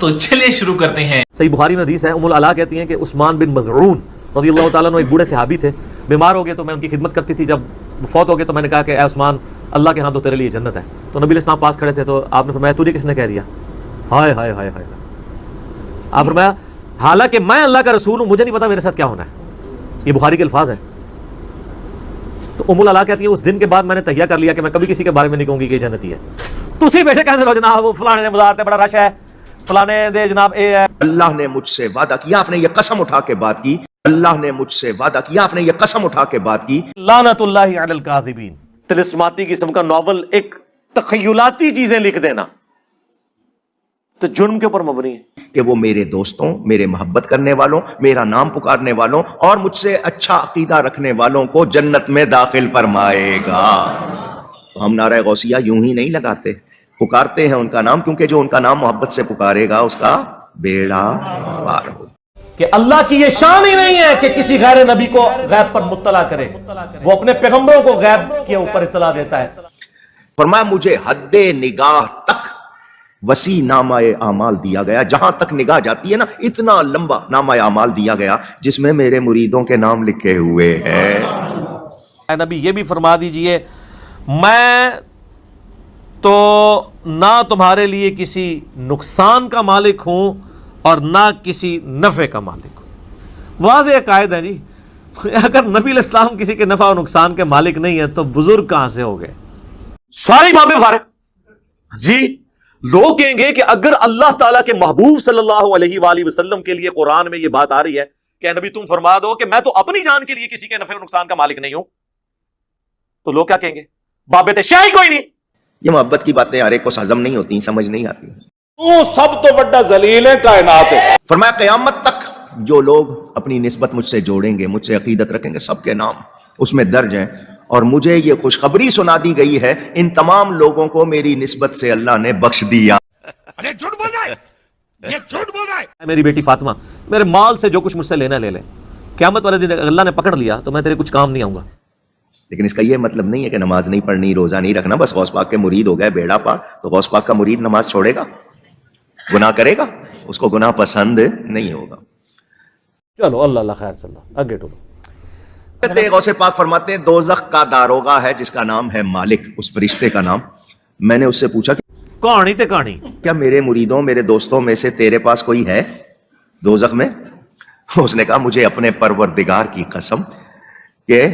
تو چلیے شروع کرتے ہیں۔ صحیح بخاری میں حدیث ہے، ام العلا کہتی ہیں کہ عثمان بن مظعون رضی اللہ تعالیٰ عنہ ایک بوڑھے صحابی تھے، بیمار ہو گئے تو میں ان کی خدمت کرتی تھی، جب فوت ہو گئے تو میں نے کہا کہ اے عثمان، اللہ کے ہاں تو تیرے لیے جنت ہے۔ تو نبی علیہ السلام پاس کھڑے تھے تو آپ نے فرمایا تجھے کس نے کہہ دیا؟ ہائے ہائے ہائے ہائے۔ آپ فرمایا حالانکہ میں اللہ کا رسول ہوں، مجھے نہیں پتا میرے ساتھ کیا ہونا ہے۔ یہ بخاری کے الفاظ ہیں۔ تو ام العلا کہتی ہے اس دن کے بعد میں نے تہیہ کر لیا کہ میں کبھی کسی کے بارے میں نہیں کہوں گی کہ یہ جنتی ہے۔ تو اسی پیچھے کہتے رہو جناب وہ فلانے بازار تے بڑا رش ہے، فلانے دے جناب اے ہے۔ اللہ نے مجھ سے وعدہ کیا، آپ نے یہ قسم اٹھا کے بات کی، اللہ نے مجھ سے وعدہ کیا، آپ نے یہ قسم اٹھا کے بات کی۔ لعنت اللہ علی الکاذبین، طلسماتی قسم کا ناول، ایک تخیلاتی چیزیں لکھ دینا تو جرم کے اوپر مبنی ہے کہ وہ میرے دوستوں، میرے محبت کرنے والوں، میرا نام پکارنے والوں اور مجھ سے اچھا عقیدہ رکھنے والوں کو جنت میں داخل فرمائے گا۔ تو ہم نعرہ غوثیہ یوں ہی نہیں لگاتے، پکارتے ہیں ان کا نام، کیونکہ جو ان کا نام محبت سے پکارے گا اس کا بیڑا پار ہو۔ کہ اللہ کی یہ شان ہی نہیں ہے کہ کسی غیر نبی کو غیب پر مطلع کرے، وہ اپنے پیغمبروں کو غیب کے اوپر اطلاع دیتا ہے۔ فرمایا مجھے حد نگاہ تک وسیع نامہ اعمال دیا گیا، جہاں تک نگاہ جاتی ہے نا، اتنا لمبا نامہ اعمال دیا گیا جس میں میرے مریدوں کے نام لکھے ہوئے ہیں۔ اے نبی یہ بھی فرما دیجئے میں تو نہ تمہارے لیے کسی نقصان کا مالک ہوں اور نہ کسی نفع کا مالک ہوں۔ واضح عقائد ہے جی، اگر نبی علیہ السلام کسی کے نفع و نقصان کے مالک نہیں ہے تو بزرگ کہاں سے ہو گئے؟ ساری بابیں فارغ جی۔ لوگ کہیں گے کہ اگر اللہ تعالیٰ کے محبوب صلی اللہ علیہ وآلہ وسلم کے لیے قرآن میں یہ بات آ رہی ہے کہ اے نبی تم فرما دو کہ میں تو اپنی جان کے لیے کسی کے نفع و نقصان کا مالک نہیں ہوں، تو لوگ کیا کہیں گے؟ بابے تے شاہی کوئی نہیں۔ یہ محبت کی باتیں ہر ایک کو ہضم نہیں ہوتی، سمجھ نہیں آتی۔ تو سب تو بڑا ذلیل ہے کائنات ہے۔ فرمایا قیامت تک جو لوگ اپنی نسبت مجھ سے جوڑیں گے، مجھ سے عقیدت رکھیں گے، سب کے نام اس میں درج ہیں، اور مجھے یہ خوشخبری سنا دی گئی ہے ان تمام لوگوں کو میری نسبت سے اللہ نے بخش دیا۔ ارے جھوٹ بول رہا ہے، یہ جھوٹ بول رہا ہے۔ میری بیٹی فاطمہ میرے مال سے جو کچھ مجھ سے لینا لے لے، قیامت والے دن اللہ نے پکڑ لیا تو میں تیرے کچھ کام نہیں آؤں گا۔ لیکن اس کا یہ مطلب نہیں ہے کہ نماز نہیں پڑھنی، روزہ نہیں رکھنا، بس غوث پاک کے مرید ہو گئے بیڑا پار، تو غوث پاک کا مرید نماز چھوڑے گا، گناہ کرے گا، اس کو گناہ پسند نہیں ہوگا۔ چلو اللہ اللہ خیر، چلو آگے ٹولو۔ غوث پاک فرماتے ہیں دوزخ کا داروغہ ہے جس کا نام ہے مالک، اس فرشتے کا نام۔ میں نے اس سے پوچھا کہ کہانی تے کہانی، کیا میرے مریدوں، میرے دوستوں میں سے تیرے پاس کوئی ہے دوزخ میں؟ اس نے کہا مجھے اپنے پروردگار کی قسم کہ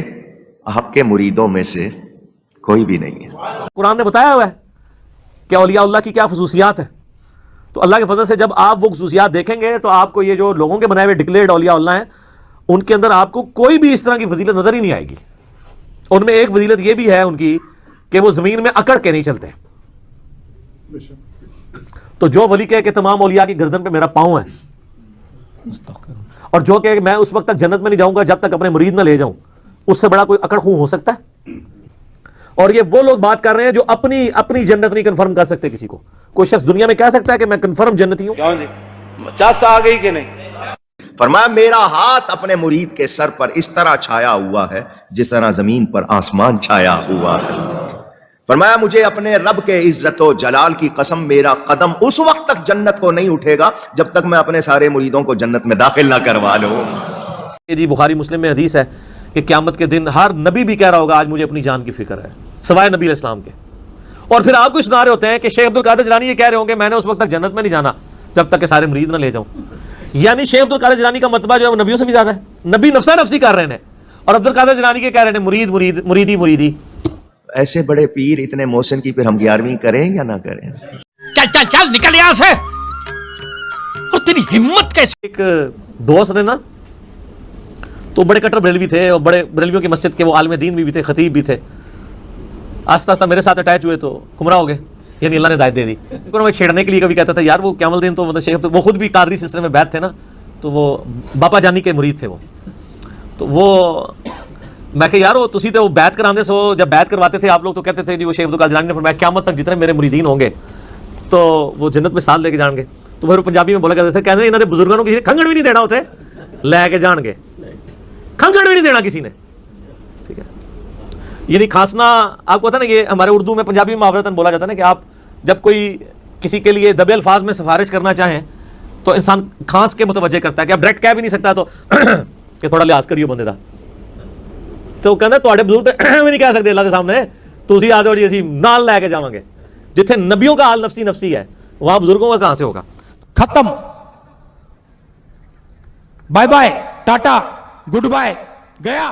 آپ کے مریدوں میں سے کوئی بھی نہیں ہے۔ قرآن نے بتایا ہوا ہے کہ اولیاء اللہ کی کیا خصوصیات ہیں، تو اللہ کے فضل سے جب آپ وہ خصوصیات دیکھیں گے تو آپ کو یہ جو لوگوں کے بنائے ہوئے ڈکلیئرڈ اولیاء اللہ ہیں ان کے اندر آپ کو کوئی بھی اس طرح کی فضیلت نظر ہی نہیں آئے گی۔ ان میں ایک فضیلت یہ بھی ہے ان کی کہ وہ زمین میں اکڑ کے نہیں چلتے۔ تو جو ولی کہے کہ تمام اولیاء کی گردن پہ میرا پاؤں ہے، اور جو کہ میں اس وقت تک جنت میں نہیں جاؤں گا جب تک اپنے مرید نہ لے جاؤں، اس سے بڑا کوئی اکڑ خوں ہو سکتا ہے؟ اور یہ وہ لوگ بات کر رہے ہیں جو اپنی جنت نہیں کنفرم کر سکتے کسی کو۔ کوئی شخص دنیا میں کہہ سکتا ہے کہ میں کنفرم جنتی ہوں؟ کیوں جی چس آ گئی کہ نہیں؟ فرمایا میرا ہاتھ اپنے مرید کے سر پر اس طرح چھایا ہوا ہے جس طرح زمین پر آسمان چھایا ہوا ہے۔ فرمایا مجھے اپنے رب کے عزت و جلال کی قسم میرا قدم اس وقت تک جنت کو نہیں اٹھے گا جب تک میں اپنے سارے مریدوں کو جنت میں داخل نہ کروا لوں۔ جی بخاری مسلم میں حدیث ہے کہ قیامت کے دن ہر نبی بھی کہہ رہا ہوگا آج مجھے اپنی جان کی فکر ہے، سوائے نبی علیہ السلام کے۔ اور پھر آپ کو سنا رہے ہوتے ہیں کہ شیخ عبد القادر جیلانی یہ کہہ رہے ہوں گے میں نے اس وقت تک جنت میں نہیں جانا جب تک کہ سارے مرید نہ لے جاؤں۔ یعنی شیخ عبد القادر جیلانی کا مرتبہ جو ہے وہ نبیوں سے بھی زیادہ ہے، نبی نفسہ نفسی کر رہے ہیں، اور عبد القادر جیلانی کے کہہ رہے ہیں مرید مرید مریدی مریدی۔ ایسے بڑے پیر اتنے محسن کی پھر ہم 11ویں کریں یا نہ کریں؟ چل چل چل نکل یہاں سے، اور تیری ہمت کیسے؟ ایک دوست نے نا تو بڑے کٹر بریلوی تھے، اور بڑے بریلویوں کی مسجد کے وہ عالم دین بھی تھے، خطیب بھی تھے۔ آہستہ آہستہ میرے ساتھ اٹیچ ہوئے تو گمراہ ہو گئے، یعنی اللہ نے ہدایت دے دی۔ میں چھیڑنے کے لیے کبھی کہتا تھا یار وہ قیام الدین تو مطلب شیخ، وہ خود بھی قادری سلسلے میں بیعت تھے نا، تو وہ باپا جانی کے مرید تھے وہ، تو وہ میں کہ یار وہ تسی تو وہ بیعت کراندے سو، جب بیعت کرواتے تھے آپ لوگ تو کہتے تھے جی وہ شیخ عبد القادر جیلانی نے فرمایا قیامت تک جتنے میرے مریدین ہوں گے تو وہ جنت میں ساتھ لے کے جان گے۔ تو پھر پنجابی میں بولا کرتے تھے کہتے ہیں انہوں نے بزرگوں کو کسی کھنگڑ بھی نہیں دینا ہوتے، لے کے جان گے، کھنگڑ بھی نہیں دینا کسی نے، ٹھیک ہے۔ یعنی کھانسنا آپ کو پتا نا، یہ ہمارے اردو میں پنجابی میں محاورتاً بولا جاتا ہے نا کہ آپ جب کوئی کسی کے لیے دبے الفاظ میں سفارش کرنا چاہیں تو انسان کھانس کے متوجہ کرتا ہے کہ اب ڈائریکٹ کہہ بھی نہیں سکتا تو کہ تھوڑا لحاظ کریو بندے دا. تو کہندا تواڈے بزرگ تے بھی نہیں کہہ سکتے اللہ دے سامنے تسی آ جاؤ جی اسی نال لے کے جاواں گے. جتھے نبیوں کا حال نفسی نفسی ہے وہاں بزرگوں کا کہاں سے ہوگا؟ ختم. Bye bye, tata, goodbye, گیا.